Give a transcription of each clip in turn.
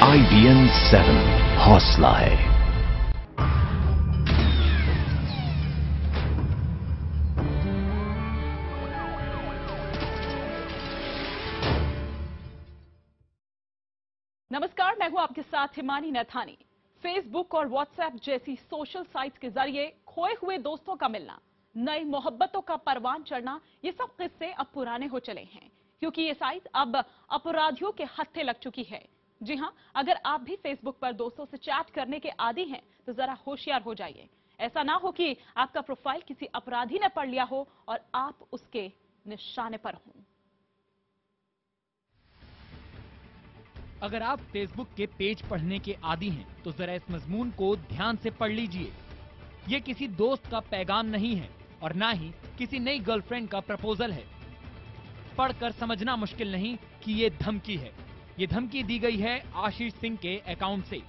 IBN 7 हौसला है। नमस्कार, मैं हूं आपके साथ हिमानी नैथानी। फेसबुक और व्हाट्सएप जैसी सोशल साइट्स के जरिए खोए हुए दोस्तों का मिलना, नई मोहब्बतों का परवान चढ़ना, ये सब किस्से अब पुराने हो चले हैं, क्योंकि ये साइट अब अपराधियों के हत्थे लग चुकी है। जी हां, अगर आप भी फेसबुक पर दोस्तों से चैट करने के आदी हैं तो जरा होशियार हो जाइए। ऐसा ना हो कि आपका प्रोफाइल किसी अपराधी ने पढ़ लिया हो और आप उसके निशाने पर हों। अगर आप फेसबुक के पेज पढ़ने के आदी हैं तो जरा इस मजमून को ध्यान से पढ़ लीजिए। ये किसी दोस्त का पैगाम नहीं है और ना ही किसी नई गर्लफ्रेंड का प्रपोजल है। पढ़कर समझना मुश्किल नहीं कि ये धमकी है। ये धमकी दी गई है आशीष सिंह के अकाउंट से।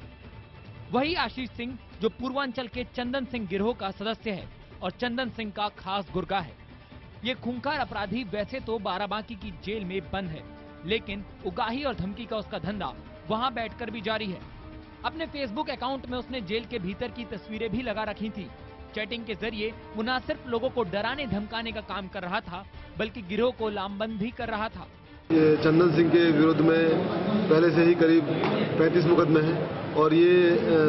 वही आशीष सिंह जो पूर्वांचल के चंदन सिंह गिरोह का सदस्य है और चंदन सिंह का खास गुर्गा है। ये खूंखार अपराधी वैसे तो बाराबांकी की जेल में बंद है, लेकिन उगाही और धमकी का उसका धंधा वहां बैठकर भी जारी है। अपने फेसबुक अकाउंट में उसने जेल के भीतर की तस्वीरें भी लगा रखी थी। चैटिंग के जरिए वो न सिर्फ लोगों को डराने धमकाने का काम कर रहा था, बल्कि गिरोह को लामबंद भी कर रहा था। ये चंदन सिंह के विरुद्ध में पहले से ही करीब 35 मुकदमे हैं और ये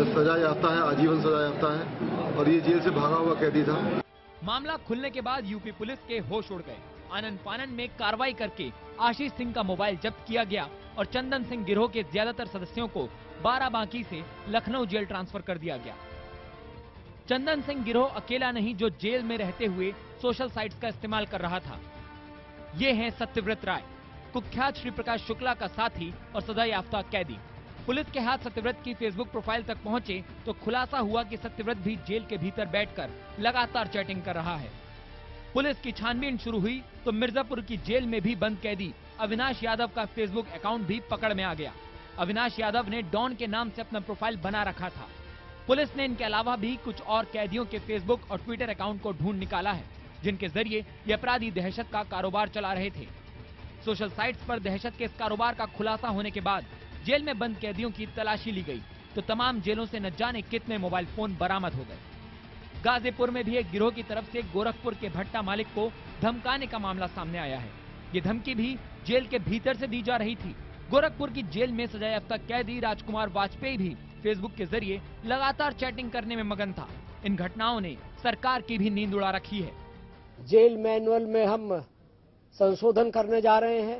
सजा याफ्ता है, आजीवन सजा याफ्ता है और ये जेल से भागा हुआ कैदी था। मामला खुलने के बाद यूपी पुलिस के होश उड़ गए। आनन फानन में कार्रवाई करके आशीष सिंह का मोबाइल जब्त किया गया और चंदन सिंह गिरोह के ज्यादातर सदस्यों को बाराबांकी से लखनऊ जेल ट्रांसफर कर दिया गया। चंदन सिंह गिरोह अकेला नहीं जो जेल में रहते हुए सोशल साइट्स का इस्तेमाल कर रहा था। ये हैं सत्यव्रत राय, कुख्यात श्री प्रकाश शुक्ला का साथी और सजा याफ्ता कैदी। पुलिस के हाथ सत्यव्रत की फेसबुक प्रोफाइल तक पहुंचे तो खुलासा हुआ कि सत्यव्रत भी जेल के भीतर बैठकर लगातार चैटिंग कर रहा है। पुलिस की छानबीन शुरू हुई तो मिर्जापुर की जेल में भी बंद कैदी अविनाश यादव का फेसबुक अकाउंट भी पकड़ में आ गया। अविनाश यादव ने डॉन के नाम से अपना प्रोफाइल बना रखा था। पुलिस ने इनके अलावा भी कुछ और कैदियों के फेसबुक और ट्विटर अकाउंट को ढूंढ निकाला है, जिनके जरिए ये अपराधी दहशत का कारोबार चला रहे थे। सोशल साइट्स पर दहशत के इस कारोबार का खुलासा होने के बाद जेल में बंद कैदियों की तलाशी ली गई तो तमाम जेलों से न जाने कितने मोबाइल फोन बरामद हो गए। गाजीपुर में भी एक गिरोह की तरफ से गोरखपुर के भट्टा मालिक को धमकाने का मामला सामने आया है। ये धमकी भी जेल के भीतर से दी जा रही थी। गोरखपुर की जेल में सजायाफ्ता कैदी राजकुमार वाजपेयी भी फेसबुक के जरिए लगातार चैटिंग करने में मगन था। इन घटनाओं ने सरकार की भी नींद उड़ा रखी है। जेल मैनुअल में हम संशोधन करने जा रहे हैं,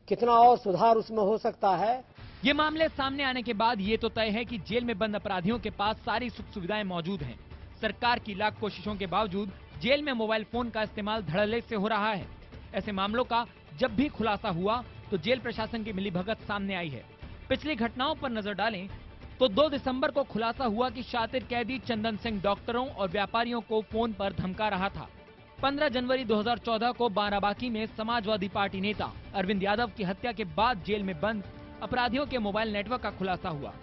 कितना और सुधार उसमें हो सकता है। ये मामले सामने आने के बाद ये तो तय है कि जेल में बंद अपराधियों के पास सारी सुख सुविधाएं मौजूद हैं। सरकार की लाख कोशिशों के बावजूद जेल में मोबाइल फोन का इस्तेमाल धड़ल्ले से हो रहा है। ऐसे मामलों का जब भी खुलासा हुआ तो जेल प्रशासन की मिलीभगत सामने आई है। पिछली घटनाओं पर नजर डालें तो 2 दिसंबर को खुलासा हुआ कि शातिर कैदी चंदन सिंह डॉक्टरों और व्यापारियों को फोन पर धमका रहा था। 15 जनवरी 2014 को बाराबांकी में समाजवादी पार्टी नेता अरविंद यादव की हत्या के बाद जेल में बंद अपराधियों के मोबाइल नेटवर्क का खुलासा हुआ।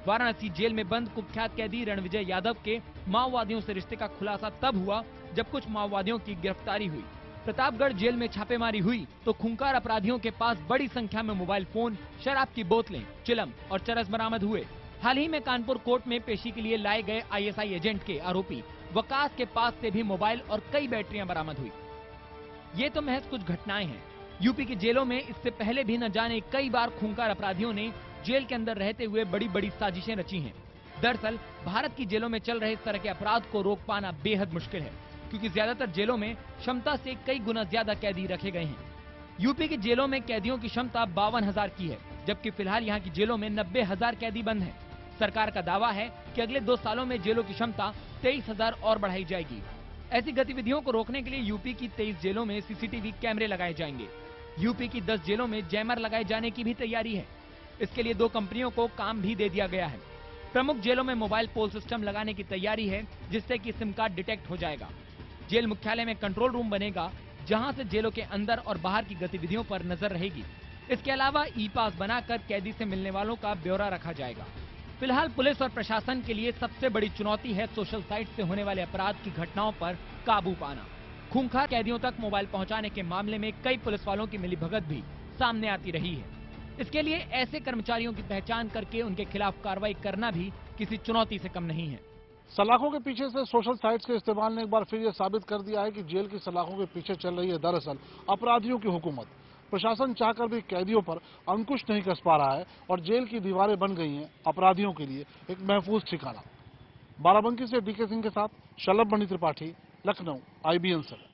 वाराणसी जेल में बंद कुख्यात कैदी रणविजय यादव के माओवादियों से रिश्ते का खुलासा तब हुआ जब कुछ माओवादियों की गिरफ्तारी हुई। प्रतापगढ़ जेल में छापेमारी हुई तो खूंखार अपराधियों के पास बड़ी संख्या में मोबाइल फोन, शराब की बोतलें, चिलम और चरस बरामद हुए। हाल ही में कानपुर कोर्ट में पेशी के लिए लाए गए ISI एजेंट के आरोपी वकास के पास से भी मोबाइल और कई बैटरियां बरामद हुई। ये तो महज कुछ घटनाएं हैं। यूपी की जेलों में इससे पहले भी न जाने कई बार खूंखार अपराधियों ने जेल के अंदर रहते हुए बड़ी बड़ी साजिशें रची हैं। दरअसल भारत की जेलों में चल रहे इस तरह के अपराध को रोक पाना बेहद मुश्किल है, क्योंकि ज्यादातर जेलों में क्षमता से कई गुना ज्यादा कैदी रखे गए हैं। यूपी की जेलों में कैदियों की क्षमता 52,000 की है, जबकि फिलहाल यहाँ की जेलों में 90,000 कैदी बंद हैं। सरकार का दावा है कि अगले 2 सालों में जेलों की क्षमता 23,000 और बढ़ाई जाएगी। ऐसी गतिविधियों को रोकने के लिए यूपी की 23 जेलों में CCTV कैमरे लगाए जाएंगे। यूपी की 10 जेलों में जैमर लगाए जाने की भी तैयारी है। इसके लिए 2 कंपनियों को काम भी दे दिया गया है। प्रमुख जेलों में मोबाइल पोल सिस्टम लगाने की तैयारी है, जिससे कि सिम कार्ड डिटेक्ट हो जाएगा। जेल मुख्यालय में कंट्रोल रूम बनेगा, जहां से जेलों के अंदर और बाहर की गतिविधियों पर नजर रहेगी। इसके अलावा ई-पास बनाकर कैदी से मिलने वालों का ब्यौरा रखा जाएगा। फिलहाल पुलिस और प्रशासन के लिए सबसे बड़ी चुनौती है सोशल साइट से होने वाले अपराध की घटनाओं पर काबू पाना। खूंखार कैदियों तक मोबाइल पहुंचाने के मामले में कई पुलिस वालों की मिलीभगत भी सामने आती रही है। इसके लिए ऐसे कर्मचारियों की पहचान करके उनके खिलाफ कार्रवाई करना भी किसी चुनौती से कम नहीं है। सलाखों के पीछे से सोशल साइट्स के इस्तेमाल ने एक बार फिर ये साबित कर दिया है कि जेल की सलाखों के पीछे चल रही है दरअसल अपराधियों की हुकूमत। प्रशासन चाहकर भी कैदियों पर अंकुश नहीं कस पा रहा है और जेल की दीवारें बन गई हैं अपराधियों के लिए एक महफूज ठिकाना। बाराबंकी से डीके सिंह के साथ शलभ मणि त्रिपाठी, लखनऊ, IBN 7।